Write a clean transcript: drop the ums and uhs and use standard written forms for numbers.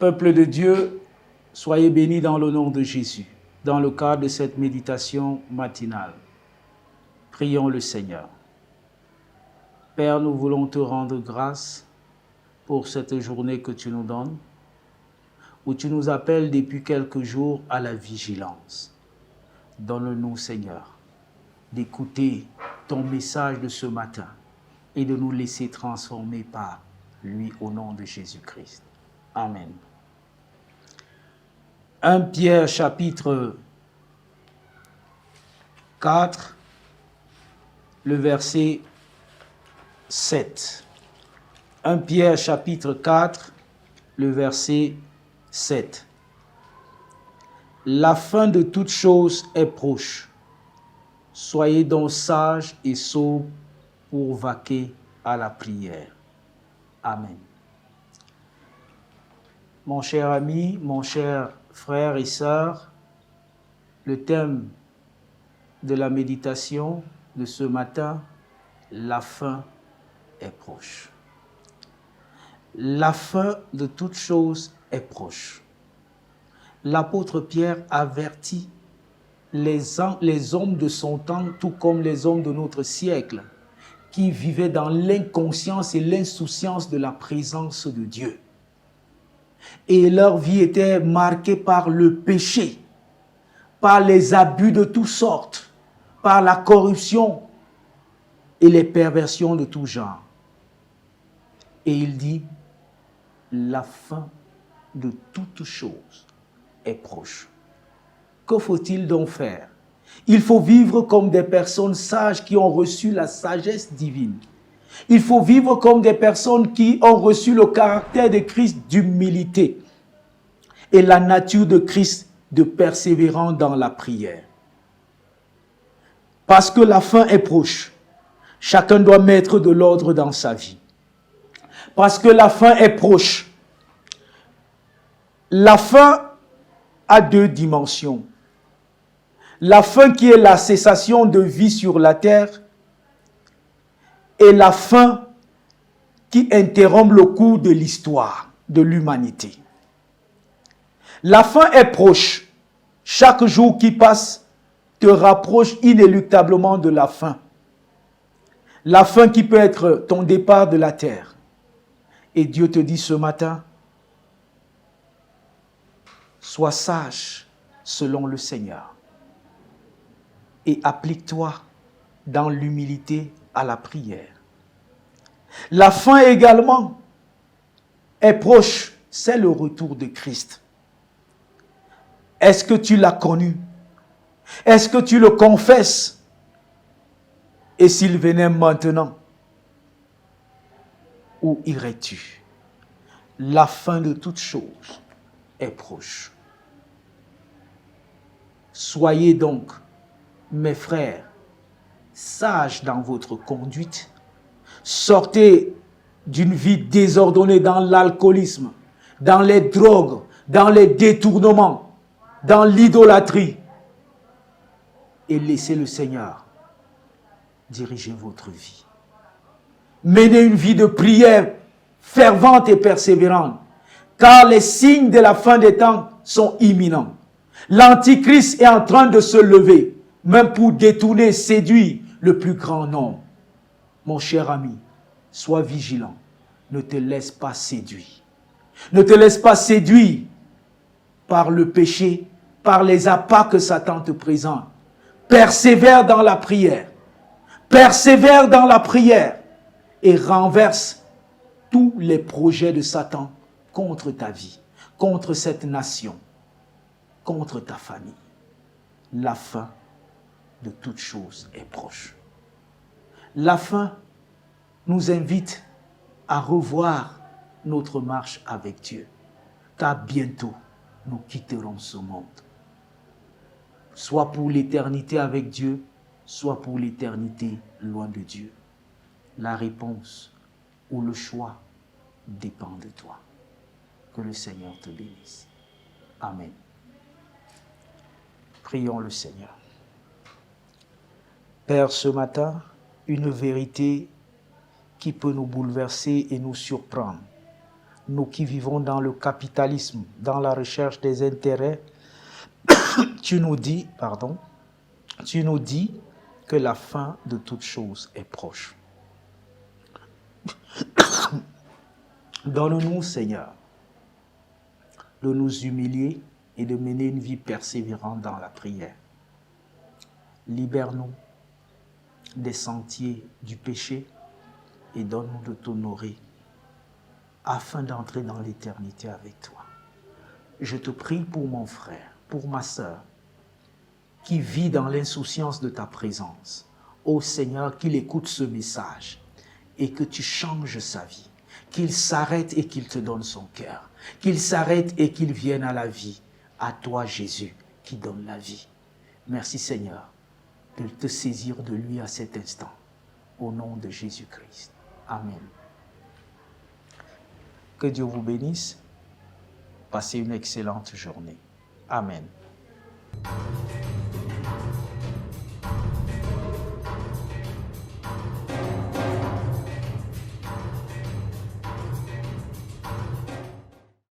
Peuple de Dieu, soyez bénis dans le nom de Jésus, dans le cadre de cette méditation matinale. Prions le Seigneur. Père, nous voulons te rendre grâce pour cette journée que tu nous donnes, où tu nous appelles depuis quelques jours à la vigilance. Donne-nous, Seigneur, d'écouter ton message de ce matin et de nous laisser transformer par lui au nom de Jésus-Christ. Amen. 1 Pierre chapitre 4, le verset 7. 1 Pierre chapitre 4, le verset 7. La fin de toutes choses est proche. Soyez donc sages et sobres pour vaquer à la prière. Amen. Mon cher ami, mon cher frère et sœur, le thème de la méditation de ce matin, la fin est proche. La fin de toutes choses est proche. L'apôtre Pierre avertit les hommes de son temps, tout comme les hommes de notre siècle, qui vivaient dans l'inconscience et l'insouciance de la présence de Dieu. Et leur vie était marquée par le péché, par les abus de toutes sortes, par la corruption et les perversions de tout genre. Et il dit, la fin de toutes choses est proche. Que faut-il donc faire? Il faut vivre comme des personnes sages qui ont reçu la sagesse divine. Il faut vivre comme des personnes qui ont reçu le caractère de Christ d'humilité et la nature de Christ de persévérant dans la prière. Parce que la fin est proche, chacun doit mettre de l'ordre dans sa vie. Parce que la fin est proche. La fin a deux dimensions. La fin qui est la cessation de vie sur la terre et la fin qui interrompt le cours de l'histoire de l'humanité. La fin est proche. Chaque jour qui passe te rapproche inéluctablement de la fin. La fin qui peut être ton départ de la terre. Et Dieu te dit ce matin, sois sage selon le Seigneur et applique-toi dans l'humilité à la prière. La fin également est proche, c'est le retour de Christ. Est-ce que tu l'as connu? Est-ce que tu le confesses? Et s'il venait maintenant, où irais-tu? La fin de toutes choses est proche. Soyez donc, mes frères, sages dans votre conduite. Sortez d'une vie désordonnée dans l'alcoolisme, dans les drogues, dans les détournements, dans l'idolâtrie. Et laissez le Seigneur diriger votre vie. Menez une vie de prière fervente et persévérante, car les signes de la fin des temps sont imminents. L'Antichrist est en train de se lever, même pour détourner, séduire le plus grand nombre. Mon cher ami, sois vigilant. Ne te laisse pas séduire. Ne te laisse pas séduire par le péché, par les appâts que Satan te présente. Persévère dans la prière. Persévère dans la prière et renverse tous les projets de Satan contre ta vie, contre cette nation, contre ta famille. La fin de toutes choses est proche. La fin nous invite à revoir notre marche avec Dieu, car bientôt nous quitterons ce monde. Soit pour l'éternité avec Dieu, soit pour l'éternité loin de Dieu. La réponse ou le choix dépend de toi. Que le Seigneur te bénisse. Amen. Prions le Seigneur. Père, ce matin, une vérité qui peut nous bouleverser et nous surprendre. nous qui vivons dans le capitalisme, dans la recherche des intérêts, tu nous dis que la fin de toute chose est proche. Donne-nous, Seigneur, de nous humilier et de mener une vie persévérante dans la prière. Libère-nous des sentiers du péché et donne-nous de t'honorer afin d'entrer dans l'éternité avec toi. Je te prie pour mon frère, pour ma sœur, qui vit dans l'insouciance de ta présence. Ô Seigneur, qu'il écoute ce message et que tu changes sa vie, qu'il s'arrête et qu'il te donne son cœur, qu'il s'arrête et qu'il vienne à la vie, à toi Jésus qui donne la vie. Merci Seigneur de te saisir de lui à cet instant, au nom de Jésus-Christ. Amen. Que Dieu vous bénisse. Passez une excellente journée. Amen.